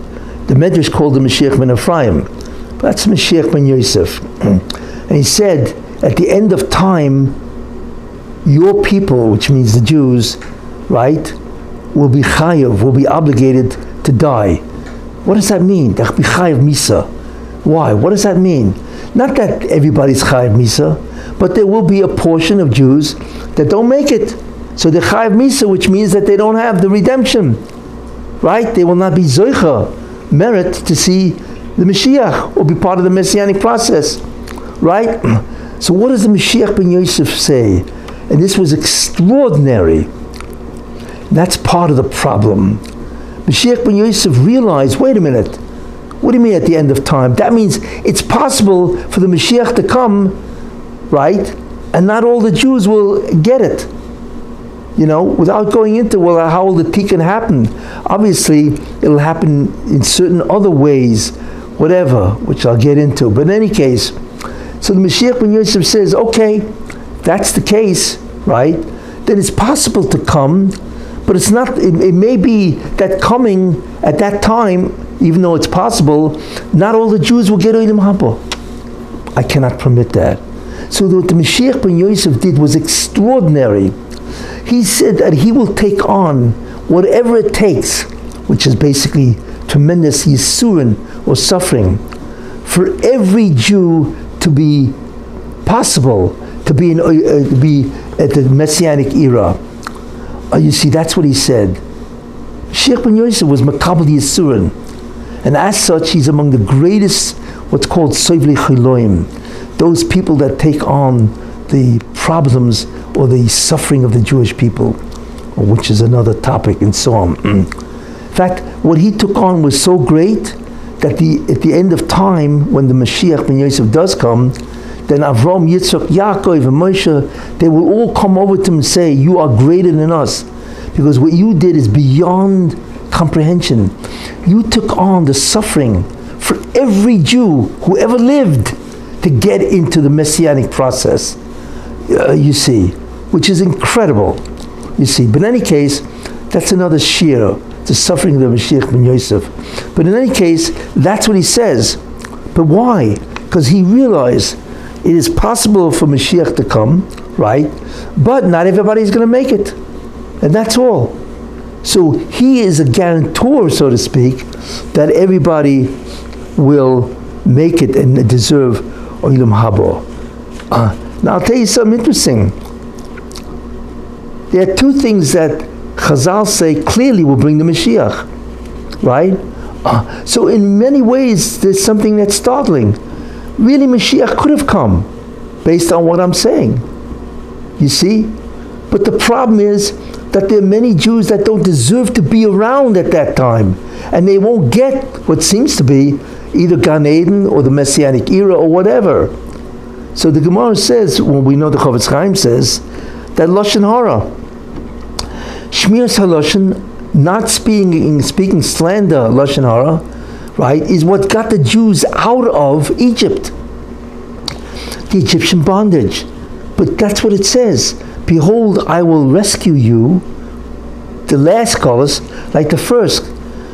Speaker 1: The Medrash called the Mashiach ben Ephraim. But that's Mashiach ben Yosef. And he said, at the end of time, your people, which means the Jews, right, will be chayav, will be obligated to die. What does that mean? They'll be chayav misa. Why? What does that mean? Not that everybody's chayav misa, but there will be a portion of Jews that don't make it. So they're chayav misa, which means that they don't have the redemption. Right? They will not be zoicha, merit to see the Mashiach or be part of the messianic process. Right? So what does the Mashiach ben Yosef say? And this was extraordinary. That's part of the problem. Mashiach ben Yosef realized, wait a minute, what do you mean at the end of time? That means it's possible for the Mashiach to come, right? And not all the Jews will get it. You know, without going into, well, how will the tikkun happen? Obviously, it'll happen in certain other ways, whatever, which I'll get into. But in any case, so the Mashiach ben Yosef says, okay, that's the case, right? Then it's possible to come, but it's not, it may be that coming at that time, even though it's possible, not all the Jews will get Olam Haba. I cannot permit that. So what the Mashiach ben Yosef did was extraordinary. He said that he will take on whatever it takes, which is basically tremendous yisurin or suffering, for every Jew to be possible, to be at the Messianic era. You see, that's what he said. Mashiach ben Yosef was Makabel Yisurin, and as such, he's among the greatest, what's called Sovlei Chiloim, those people that take on the problems or the suffering of the Jewish people, which is another topic, and so on. In fact, what he took on was so great that at the end of time, when the Mashiach ben Yosef does come, then Avram, Yitzchak, Yaakov, and Moshe, they will all come over to him and say, you are greater than us, because what you did is beyond comprehension. You took on the suffering for every Jew who ever lived to get into the Messianic process. You see, which is incredible. You see, but in any case, that's another shir, the suffering of the Mashiach ben Yosef. But in any case, that's what he says. But why? Because he realized it is possible for Mashiach to come, right? But not everybody is going to make it. And that's all. So he is a guarantor, so to speak, that everybody will make it and deserve Olam Haba. Now I'll tell you something interesting. There are two things that Chazal say clearly will bring the Mashiach, right? So in many ways, there's something that's startling. Really, Mashiach could have come, based on what I'm saying. You see? But the problem is that there are many Jews that don't deserve to be around at that time, and they won't get what seems to be either Gan Eden or the Messianic era or whatever. So the Gemara says, well, we know the Chofetz Chaim says, that Lashon Hara, Shmiras Haloshon, not speaking slander, Lashon Hara, right, is what got the Jews out of Egypt, the Egyptian bondage. But that's what it says. Behold, I will rescue you, the last scholars, like the first.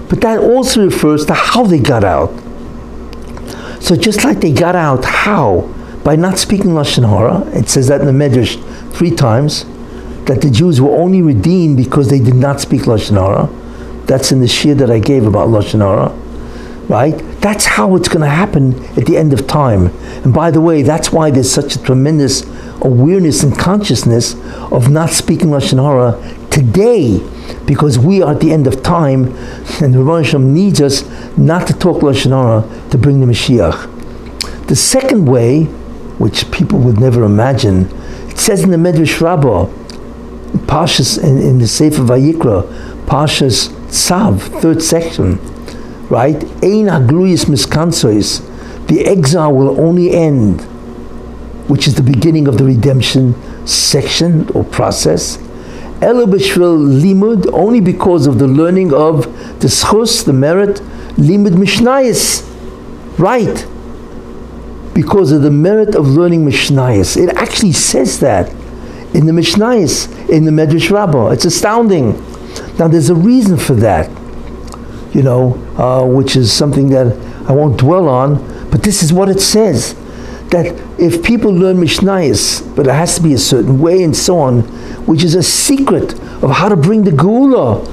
Speaker 1: But that also refers to how they got out. So just like they got out, how? by not speaking Lashon Hara. It says that in the Medrash 3 times, that the Jews were only redeemed because they did not speak Lashon Hara. That's in the shir that I gave about Lashon Hara, right? That's how it's going to happen at the end of time. And by the way, that's why there's such a tremendous awareness and consciousness of not speaking Lashon Hara today, because we are at the end of time, and the Rebbe Hashem needs us not to talk Lashon Hara to bring the Mashiach. The second way, which people would never imagine, it says in the Medrash Rabbah, Parshas in the Sefer Vayikra, Parshas Tzav, 3rd section, right? Ein hagluyis miskansois, the exile will only end, which is the beginning of the redemption section or process. Elo b'shvil limud, only because of the learning of the schus, the merit, limud mishnayis, right? Because of the merit of learning mishnayis. It actually says that in the mishnayis, in the Medrash Rabbah. It's astounding. Now there's a reason for that, which is something that I won't dwell on, but this is what it says. That if people learn mishnayis, but it has to be a certain way and so on, which is a secret of how to bring the geula,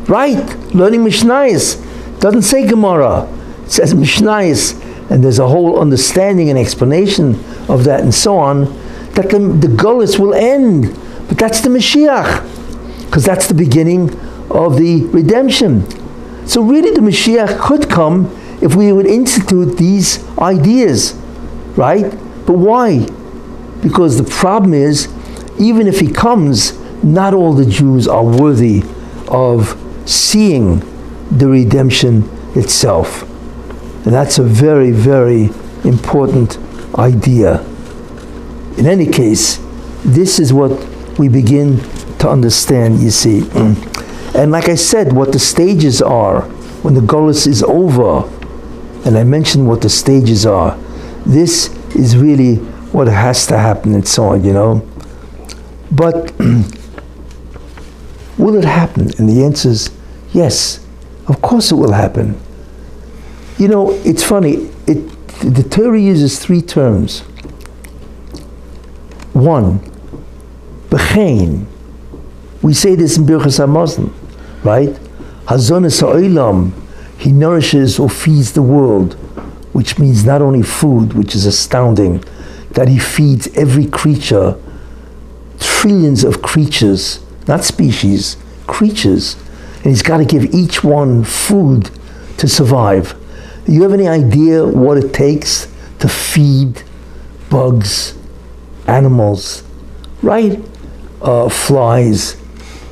Speaker 1: right? Learning mishnayis doesn't say Gemara, it says mishnayis, and there's a whole understanding and explanation of that and so on, that the gullus will end, but that's the Mashiach, because that's the beginning of the redemption. So really the Mashiach could come if we would institute these ideas, right? But why? Because the problem is, even if he comes, not all the Jews are worthy of seeing the redemption itself. And that's a very, very important idea. In any case, this is what we begin to understand, you see. And like I said, what the stages are when the Golus is over, and I mentioned what the stages are, this is really what has to happen and so on, But will it happen? And the answer is yes, of course it will happen. It's funny, the Torah uses 3 terms. 1, B'chein. We say this in Birchas HaMazon, right? Hazonis ha'olam, he nourishes or feeds the world, which means not only food, which is astounding, that he feeds every creature, trillions of creatures, not species, creatures, and he's got to give each one food to survive. Do you have any idea what it takes to feed bugs, animals, right? Flies,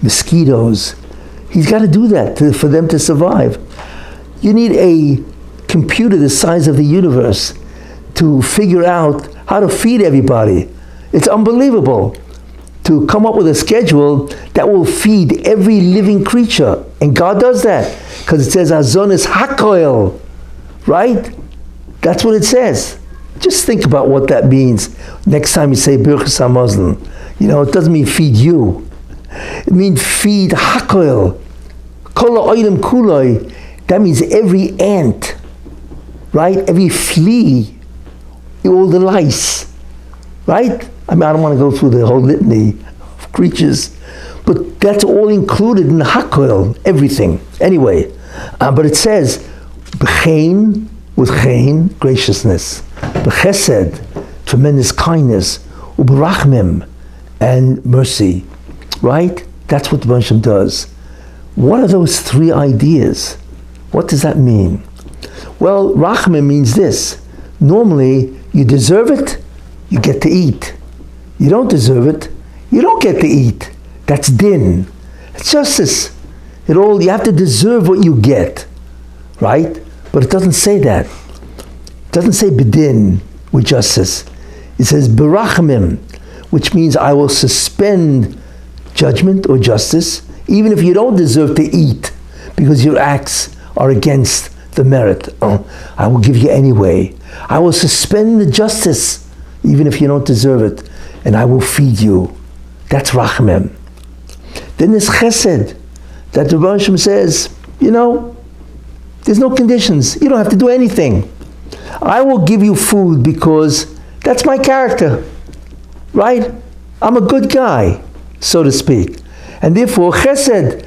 Speaker 1: mosquitoes. He's got to do that for them to survive. You need a computer the size of the universe to figure out how to feed everybody. It's unbelievable to come up with a schedule that will feed every living creature. And God does that because it says, Azonis hakoil, right? That's what it says. Just think about what that means. Next time you say Birchas HaMazon, it doesn't mean feed you. It means feed hakoil. Kol ha'olim kuloi. That means every ant, right? Every flea, all the lice, right? I don't want to go through the whole litany of creatures, but that's all included in hakoil, everything. Anyway, but it says, b'chein, with chein, graciousness, b'chesed, tremendous kindness, u'b'rachmim, and mercy, right? That's what the Hashem does. What are those 3 ideas? What does that mean? Well, rachmim means this. Normally, you deserve it, you get to eat. You don't deserve it, you don't get to eat. That's din. It's justice. You have to deserve what you get, right? But it doesn't say that. It doesn't say bedin, with justice. It says berachmim, which means I will suspend judgment or justice, even if you don't deserve to eat, because your acts are against the merit. I will give you anyway. I will suspend the justice, even if you don't deserve it, and I will feed you. That's rachmim. Then there's chesed, that the Rebbe Hashem says, there's no conditions. You don't have to do anything. I will give you food because That's my character, right? I'm a good guy, so to speak. And therefore, chesed,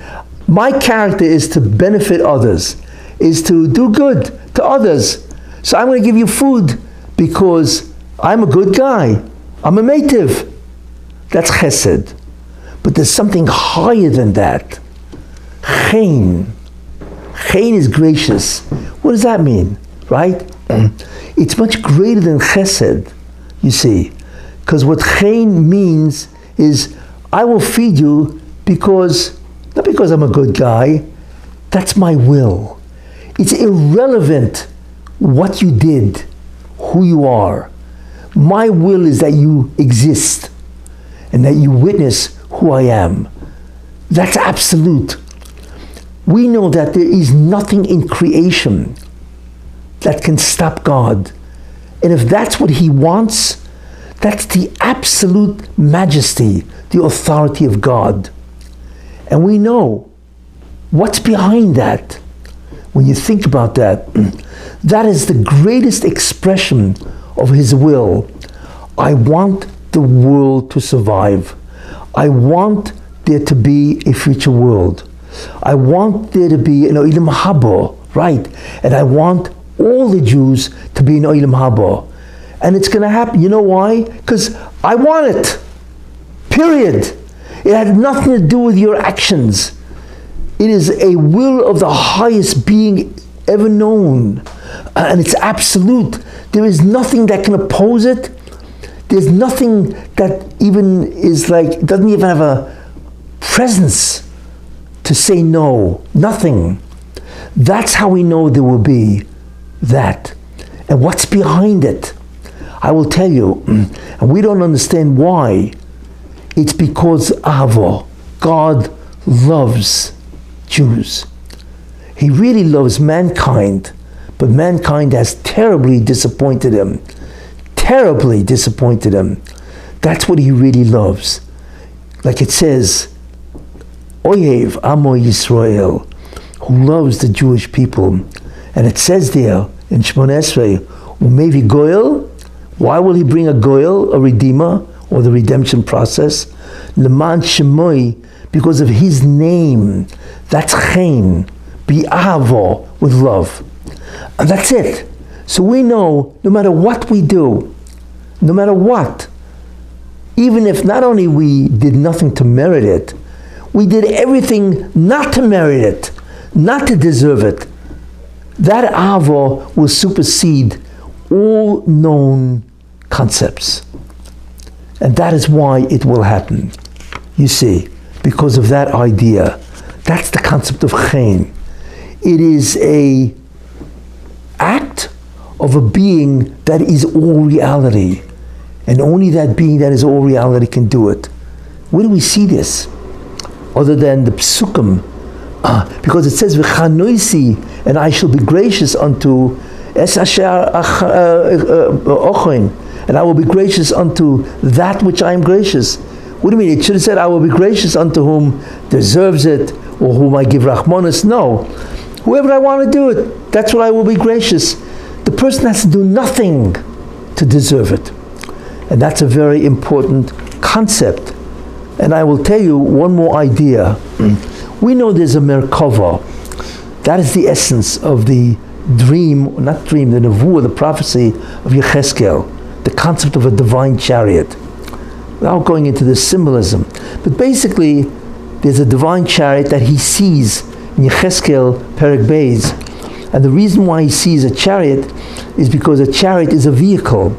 Speaker 1: my character is to benefit others, is to do good to others. So I'm going to give you food because I'm a good guy. I'm a native. That's chesed. But there's something higher than that. Chaim. Chaim is gracious. What does that mean, right? It's much greater than chesed, you see. Because what chaim means is, I will feed you because, not because I'm a good guy, that's my will. It's irrelevant what you did, who you are. My will is that you exist and that you witness who I am. That's absolute. We know that there is nothing in creation that can stop God. And if that's what He wants, that's the absolute majesty, the authority of God. And we know what's behind that. When you think about that, that is the greatest expression of His will. I want the world to survive. I want there to be a future world. I want there to be an Olam Haba, right? And I want all the Jews to be in Olam Haba. And it's going to happen. You know why? Because I want it. Period. It had nothing to do with your actions. It is a will of the highest being ever known. And it's absolute. There is nothing that can oppose it. There's nothing that even is like, doesn't even have a presence to say no. Nothing. That's how we know there will be that. And what's behind it? I will tell you, and we don't understand why. It's because Avo, God loves Jews. He really loves mankind, but mankind has terribly disappointed Him. Terribly disappointed Him. That's what He really loves. Like it says, Oyev Amo Yisrael, who loves the Jewish people. And it says there in Shemona Esrei, Umevi Goyel. Why will He bring a Goyel, a redeemer, or the redemption process? Leman Shemoi, because of His name. That's Chaim. Bi'avo, with love. And that's it. So we know, no matter what we do, no matter what, even if not only we did nothing to merit it, we did everything not to merit it, not to deserve it, that Avo will supersede all known concepts. And that is why it will happen. You see, because of that idea. That's the concept of Chaim. It is a act of a being that is all reality. And only that being that is all reality can do it. Where do we see this? Other than the psukim. Because it says, V'chanoisi, and I shall be gracious unto Es Asher Ochoin, and I will be gracious unto that which I am gracious. What do you mean? It should have said, I will be gracious unto whom deserves it, or whom I give Rachmanis. No. Whoever I want to do it, that's what I will be gracious. The person has to do nothing to deserve it. And that's a very important concept. And I will tell you one more idea. We know there's a Merkava. That is the essence of the dream, not dream, the nevuah, the prophecy of Yecheskel, the concept of a divine chariot. Without going into the symbolism. But basically, there's a divine chariot that he sees in Yecheskel Perek Beis. And the reason why he sees a chariot is because a chariot is a vehicle.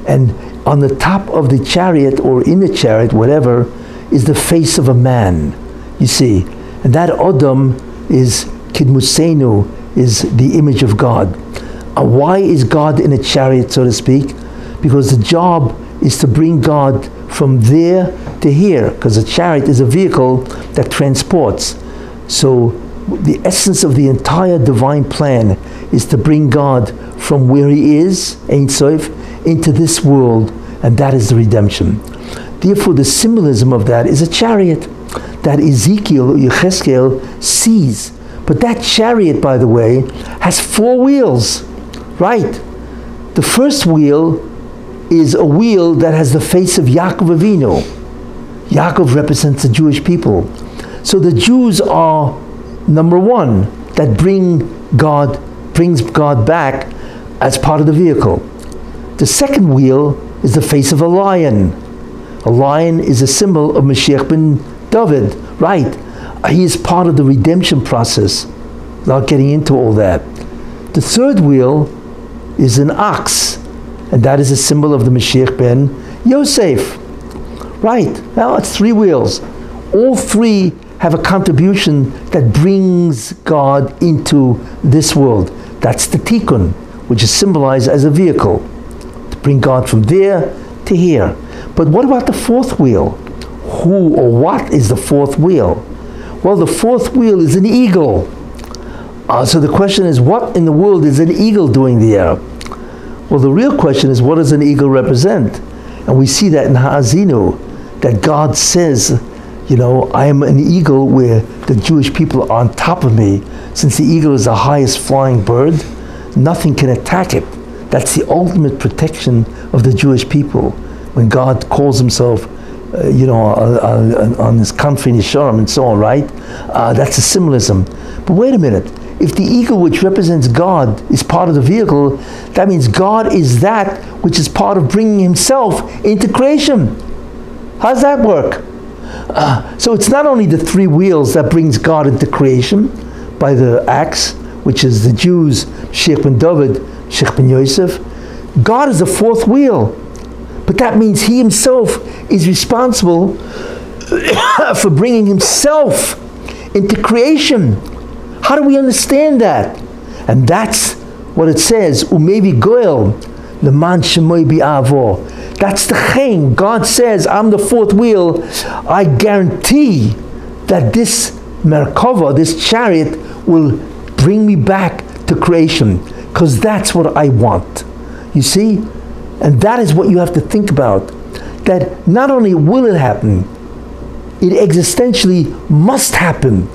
Speaker 1: And on the top of the chariot, or in the chariot, whatever, is the face of a man, you see. And that Odom is Kidmusenu, is the image of God. Why is God in a chariot, so to speak? Because the job is to bring God from there to here, because a chariot is a vehicle that transports. So the essence of the entire divine plan is to bring God from where He is, Ein Sof, into this world, and that is the redemption. Therefore, the symbolism of that is a chariot that Ezekiel or Yecheskel sees. But that chariot, by the way, has 4 wheels, right? The first wheel is a wheel that has the face of Yaakov Avinu. Yaakov represents the Jewish people. So the Jews are number one that brings God back as part of the vehicle. The second wheel is the face of a lion. A lion is a symbol of Mashiach ben David, right? He is part of the redemption process, without getting into all that. The third wheel is an ox, and that is a symbol of the Mashiach ben Yosef. Right, now it's three wheels. All three have a contribution that brings God into this world. That's the tikkun, which is symbolized as a vehicle, to bring God from there to here. But what about the fourth wheel? Who or what is the fourth wheel? Well, the fourth wheel is an eagle. So the question is, what in the world is an eagle doing there? Well, the real question is, what does an eagle represent? And we see that in Ha'azinu, that God says, I am an eagle where the Jewish people are on top of me. Since the eagle is the highest flying bird, nothing can attack it. That's the ultimate protection of the Jewish people. When God calls himself, on his country, Nisharim, and so on, right? That's a symbolism. But wait a minute. If the eagle, which represents God, is part of the vehicle, that means God is that which is part of bringing himself into creation. How does that work? So it's not only the three wheels that brings God into creation by the axe, which is the Jews, Sheikh ben David, Sheikh ben Yosef. God is the fourth wheel. But that means he himself is responsible for bringing himself into creation. How do we understand that? And that's what it says, Umevi Goel, Leman Shemoy Bi'avo. That's the chaim. God says, I'm the fourth wheel. I guarantee that this Merkava, this chariot, will bring me back to creation, because that's what I want. You see? And that is what you have to think about. That not only will it happen, it existentially must happen,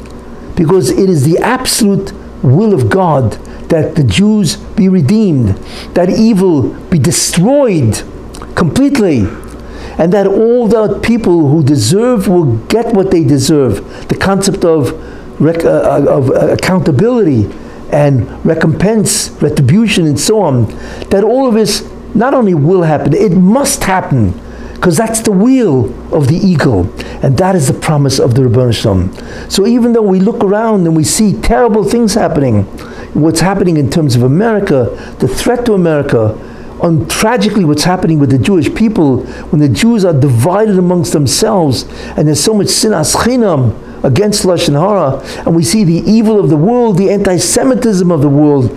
Speaker 1: because it is the absolute will of God that the Jews be redeemed, that evil be destroyed completely, and that all the people who deserve will get what they deserve. The concept of accountability and recompense, retribution, and so on, that all of this not only will happen, it must happen, because that's the wheel of the eagle, and that is the promise of the Rebbeinu Shalom. So even though we look around and we see terrible things happening, what's happening in terms of America, the threat to America, and tragically what's happening with the Jewish people, when the Jews are divided amongst themselves, and there's so much sinas chinam against Lashon Hara, and we see the evil of the world, the anti-Semitism of the world,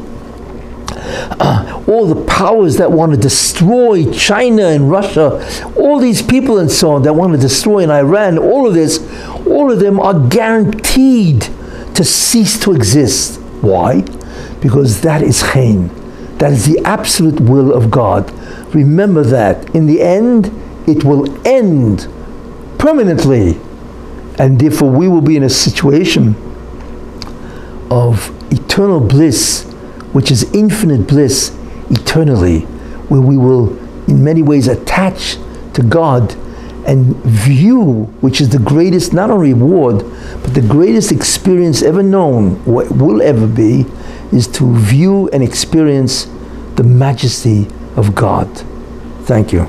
Speaker 1: all the powers that want to destroy China and Russia, all these people and so on that want to destroy in Iran, all of them are guaranteed to cease to exist. Why? Because that is chaim. That is the absolute will of God. Remember that. In the end, it will end permanently. And therefore we will be in a situation of eternal bliss, which is infinite bliss eternally, where we will in many ways attach to God and view, which is the greatest, not only reward, but the greatest experience ever known, what will ever be, is to view and experience the majesty of God. Thank you.